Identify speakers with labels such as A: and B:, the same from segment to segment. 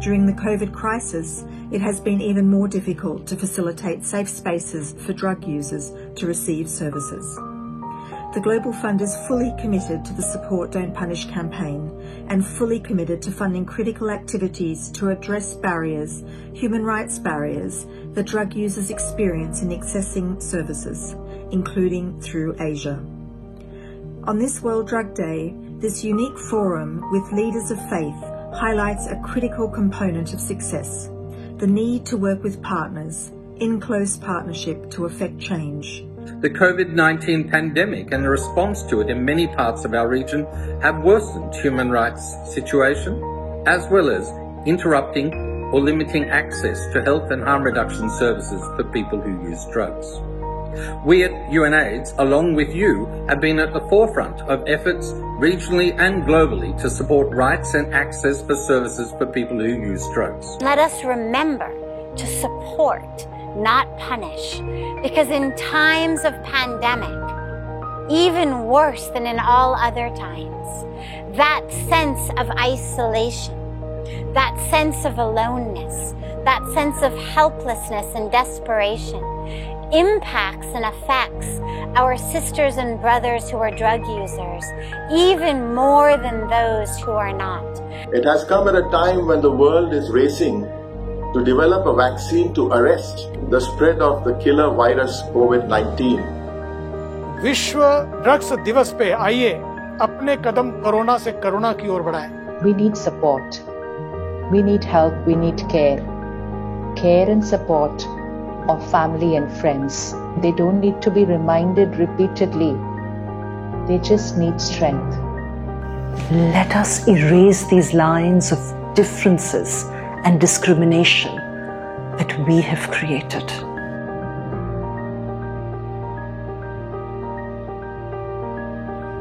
A: During the COVID crisis, it has been even more difficult to facilitate safe spaces for drug users to receive services. The Global Fund is fully committed to the Support Don't Punish campaign and fully committed to funding critical activities to address barriers, human rights barriers, that drug users experience in accessing services, including through Asia. On this World Drug Day, this unique forum with leaders of faith highlights a critical component of success, the need to work with partners in close partnership to effect change.
B: The COVID-19 pandemic and the response to it in many parts of our region have worsened human rights situation, as well as interrupting or limiting access to health and harm reduction services for people who use drugs. We at UNAIDS, along with you, have been at the forefront of efforts regionally and globally to support rights and access for services for people who use drugs.
C: Let us remember to support, not punish, because in times of pandemic, even worse than in all other times, that sense of isolation, that sense of aloneness, that sense of helplessness and desperation impacts and affects our sisters and brothers who are drug users even more than those who are not.
D: It has come at a time when the world is racing to develop a vaccine to arrest the spread of the killer virus COVID-19.
E: विश्व drugs दिवस पे आइए अपने कदम corona से करुणा की ओर बढ़ाएं.
F: We need support. We need help. We need care. Care and support of family and friends. They don't need to be reminded repeatedly. They just need strength.
G: Let us erase these lines of differences and discrimination that we have created.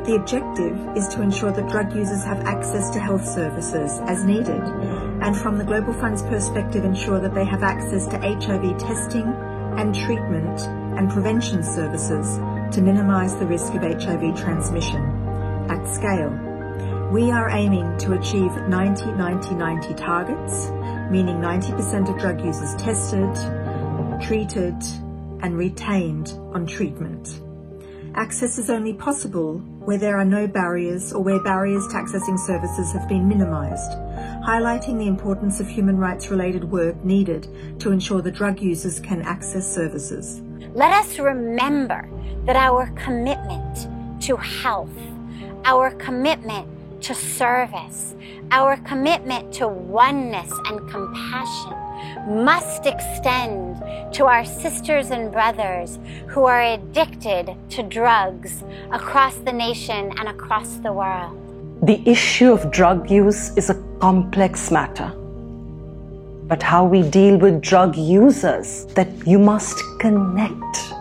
A: The objective is to ensure that drug users have access to health services as needed, and from the Global Fund's perspective, ensure that they have access to HIV testing and treatment and prevention services to minimise the risk of HIV transmission at scale. We are aiming to achieve 90-90-90 targets, meaning 90% of drug users tested, treated and retained on treatment. Access is only possible where there are no barriers or where barriers to accessing services have been minimised, highlighting the importance of human rights related work needed to ensure that drug users can access services.
C: Let us remember that our commitment to health, our commitment to service, our commitment to oneness and compassion must extend to our sisters and brothers who are addicted to drugs across the nation and across the world.
G: The issue of drug use is a complex matter. But how we deal with drug users, that you must connect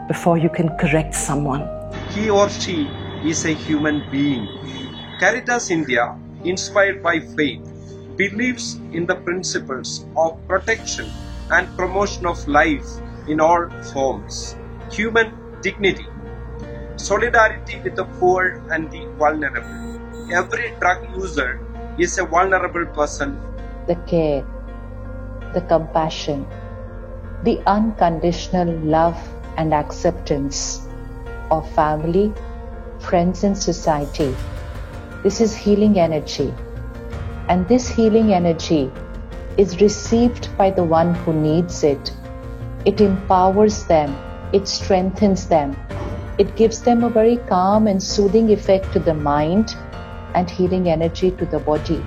G: before you can correct someone.
H: He or she is a human being. Caritas India, inspired by faith, believes in the principles of protection and promotion of life in all forms, human dignity, solidarity with the poor and the vulnerable. Every drug user is a vulnerable person.
F: The care, the compassion, the unconditional love and acceptance of family, friends and society. This is healing energy. And this healing energy is received by the one who needs it. It empowers them, it strengthens them, it gives them a very calm and soothing effect to the mind and healing energy to the body.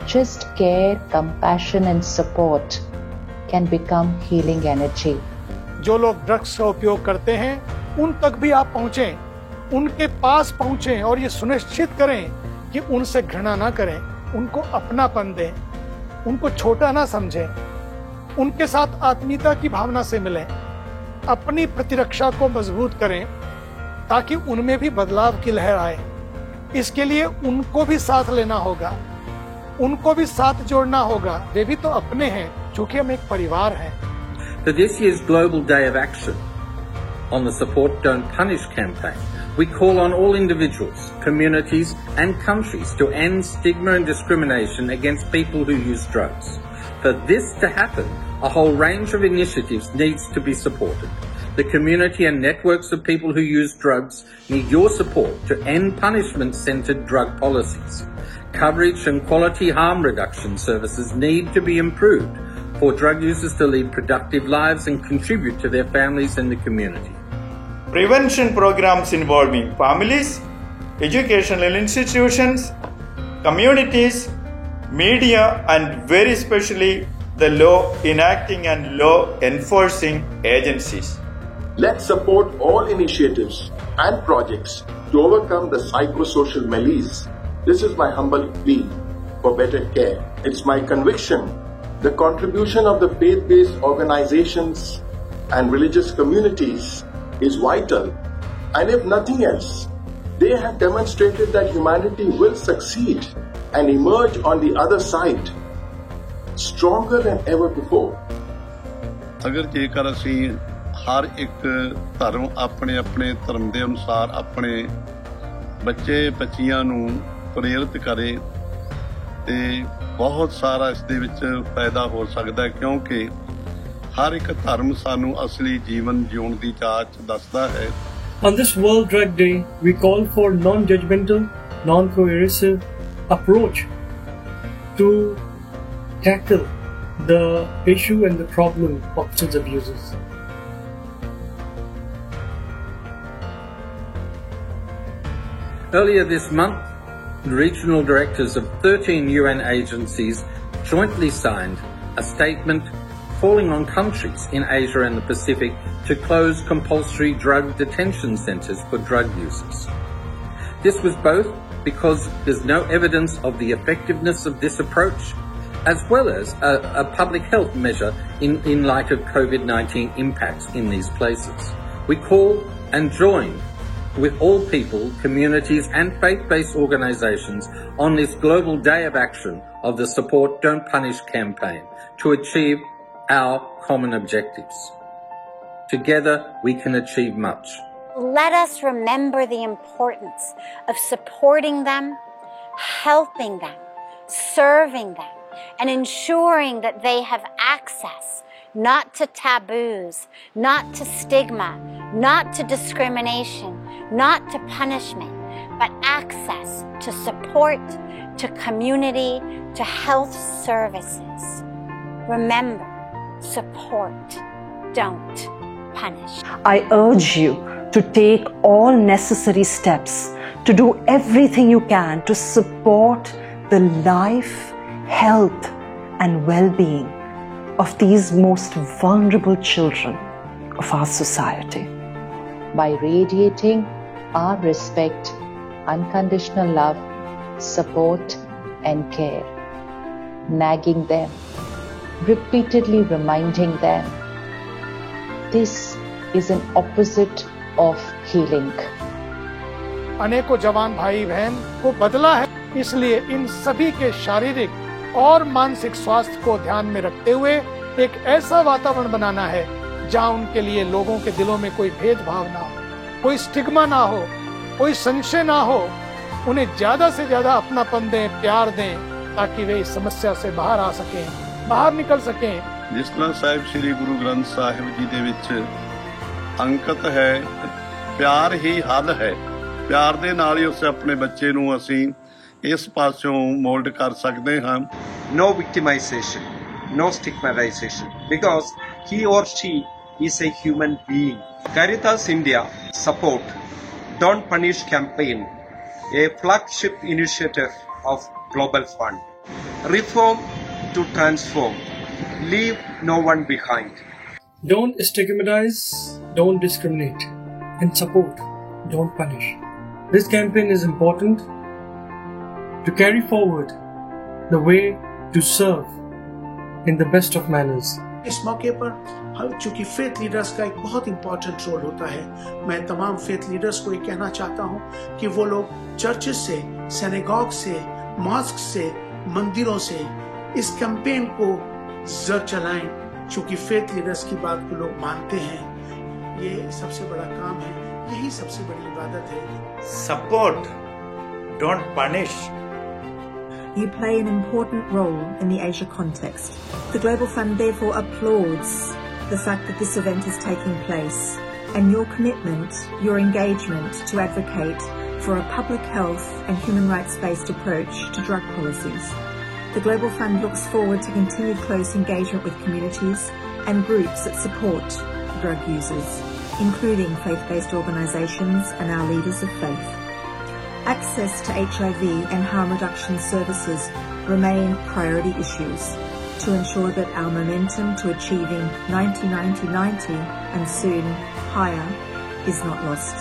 F: Just care, compassion and support can become healing energy.
E: जो लोग drugs का उपयोग करते हैं, उन तक भी आप पहुंचें, उनके पास पहुंचें और ये सुनिश्चित करें कि उनसे घृणा ना करें, उनको अपनापन दें, उनको छोटा ना समझें, उनके साथ आत्मीयता की भावना से मिलें, अपनी प्रतिरक्षा को मजबूत करें ताकि उनमें भी बदलाव की लहर आए. इसके लिए उनको भी साथ लेना होगा, उनको भी साथ जोड़ना होगा. वे भी तो अपने हैं, क्योंकि हम एक परिवार हैं.
B: For this year's Global Day of Action on the Support Don't Punish campaign, We call on all individuals, communities and countries to end stigma and discrimination against people who use drugs. For this to happen, a whole range of initiatives needs to be supported. The community and networks of people who use drugs need your support to end punishment-centred drug policies. Coverage and quality harm reduction services need to be improved for drug users to lead productive lives and contribute to their families and the community.
I: Prevention programs involving families, educational institutions, communities, media, and very especially the law enacting and law enforcing agencies.
D: Let's support all initiatives and projects to overcome the psychosocial malaise. This is my humble plea for better care. It's my conviction the contribution of the faith-based organizations and religious communities is vital, and if nothing else, they have demonstrated that humanity will succeed and emerge on the other side stronger than ever before.
J: अगर जेकर ਅਸੀਂ हर एक धर्म अपने अपने धर्म ਦੇ ਅਨੁਸਾਰ ਆਪਣੇ ਬੱਚੇ ਬੱਚੀਆਂ ਨੂੰ ਪ੍ਰੇਰਿਤ ਕਰੇ ਤੇ ਬਹੁਤ ਸਾਰਾ ਇਸ ਦੇ ਵਿੱਚ ਫਾਇਦਾ ਹੋ ਸਕਦਾ ਹੈ ਕਿਉਂਕਿ ਹਰ ਇੱਕ ਧਰਮ ਸਾਨੂੰ ਅਸਲੀ ਜੀਵਨ ਜਿਉਣ ਦੀ ਜਾਚ ਦੱਸਦਾ ਹੈ.
K: On this World Drug Day, we call for non-judgmental, non-coercive approach to tackle the issue and the problem of substance abusers.
B: Earlier this month, the regional directors of 13 UN agencies jointly signed a statement calling on countries in Asia and the Pacific to close compulsory drug detention centres for drug users. This was both because there's no evidence of the effectiveness of this approach, as well as a public health measure in light of COVID-19 impacts in these places. We call and join with all people, communities and faith-based organisations on this global day of action of the Support Don't Punish campaign to achieve our common objectives. Together we can achieve much.
C: Let us remember the importance of supporting them, helping them, serving them, and ensuring that they have access not to taboos, not to stigma, not to discrimination, not to punishment, but access to support, to community, to health services. Remember, support, don't punish.
G: I urge you to take all necessary steps to do everything you can to support the life, health, and well-being of these most vulnerable children of our society.
F: By radiating our respect, unconditional love, support, and care, nagging them, repeatedly reminding them, this is an opposite of healing.
E: अनेकों जवान भाई बहन को बदला है, इसलिए इन सभी के शारीरिक और मानसिक स्वास्थ्य को ध्यान में रखते हुए एक ऐसा वातावरण बनाना है जहां उनके लिए लोगों के दिलों में कोई भेदभाव ना हो, कोई स्टिग्मा ना हो, कोई संशय ना हो. उन्हें ज्यादा से ज्यादा अपनापन दें, प्यार दें, ताकि वे इस समस्या से बाहर आ सकें, बाहर निकल सकें.
J: जिस तरह साहिब श्री गुरु ग्रंथ साहिब जी ਦੇ ਵਿੱਚ ਅੰਕਿਤ ਹੈ ਪਿਆਰ ਹੀ ਹੱਲ ਹੈ. ਪਿਆਰ ਦੇ ਨਾਲ ਹੀ ਉਸ ਆਪਣੇ ਬੱਚੇ ਨੂੰ ਅਸੀਂ ਇਸ ਪਾਸਿਓਂ ਮੋਲਡ ਕਰ ਸਕਦੇ ਹਾਂ.
H: No victimization, no stigmatization, because he or she is a human being. Caritas India Support Don't Punish campaign, a flagship initiative of Global Fund. Reform to transform. Leave no one behind.
K: Don't stigmatize, don't discriminate, and support, don't punish. This campaign is important to carry forward the way to serve in the best of manners.
L: इस मौके पर चूंकि faith leaders का एक बहुत important role होता है, मैं तमाम फेथ लीडर्स को ये कहना चाहता हूँ कि वो लोग चर्चेस से, सिनेगॉग से, मॉस्क से, मंदिरों से इस कैंपेन को जर चलाएं. चूंकि फेथ लीडर्स की बात को लोग मानते हैं, ये सबसे बड़ा काम है. यही सबसे बड़ी इबादत है।
I: Support, don't punish.
A: You play an important role in the Asia context. The Global Fund therefore applauds the fact that this event is taking place and your commitment, your engagement to advocate for a public health and human rights-based approach to drug policies. The Global Fund looks forward to continued close engagement with communities and groups that support drug users, including faith-based organisations and our leaders of faith. Access to HIV and harm reduction services remain priority issues to ensure that our momentum to achieving 90-90-90 and soon higher is not lost.